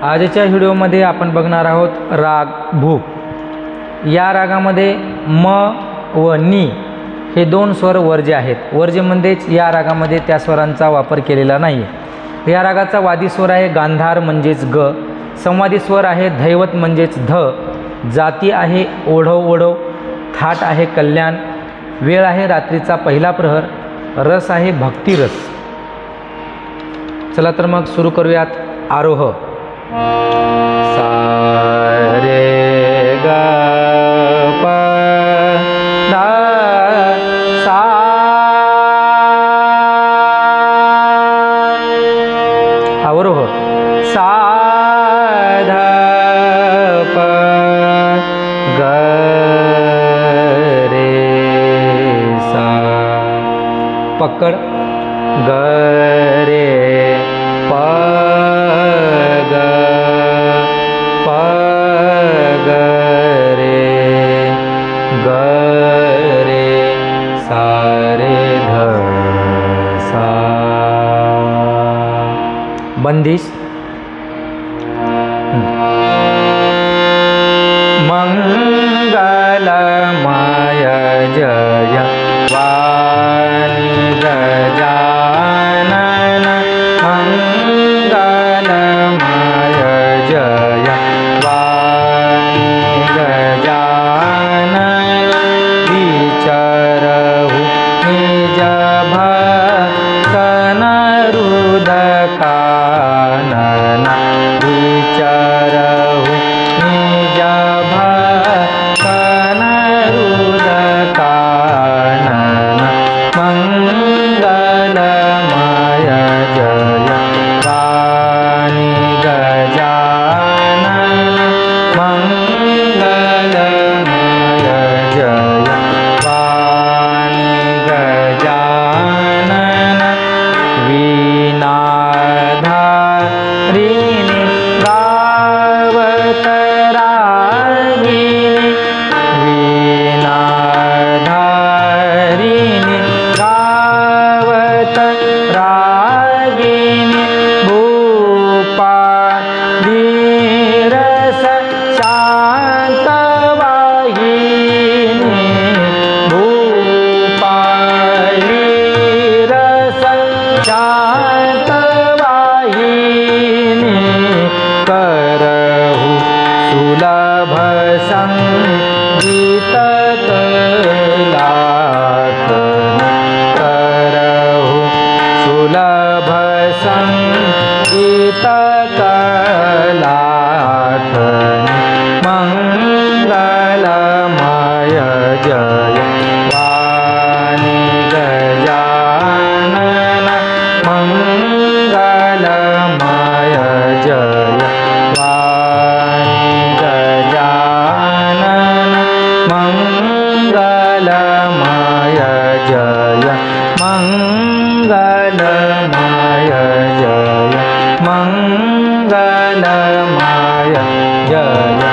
आजच्या व्हिडिओमध्ये आपण बघणार आहोत राग भूप। या रागामध्ये म व नी हे दोन स्वर वर्ज्य आहेत। वर्ज्य म्हणजेच या रागामध्ये त्या स्वरांचा वापर केलेला नाही। या रागाचा वादी स्वर आहे गांधार म्हणजेच ग, संवादी स्वर आहे धैवत म्हणजेच ध, जाती आहे ओढव ओढव, थाट आहे कल्याण, वेळ आहे रात्रीचा पहिला प्रहर, रस आहे भक्तिरस। चला तर मग सुरू करूयात। आरोह। सा रे ग प धा सा, अवरोह सा ध प ग रे सा, पकड़ ग रे प ग प ग रे ग रे सा रे ध सा। बंदिश। मंगलमय जय वाणी गजानन, मंगलमय जय वाणी गजानन, विचरहु निज भक्तन रुदकानन, विचरहु निज भक्तन रुदकानन, मंगलमय जय वाणी गजानन, मंगलमय जय वाणी गजानन, वीणाधारिणी गावत रागिणी, वीणाधारिणी गावत रागिणी, भूपाली रस शांत वाहिनी, भूपाली रस शांत वाहिनी, करहु सुलभ संगीत कलाकन, करहु सुलभ संगीत कलाकन, मंगलमय जय वाणी गजानन, मंगलमय जय वाणी गजानन, मंगलमय जय, मंगलमय जय, मंगलमय जय।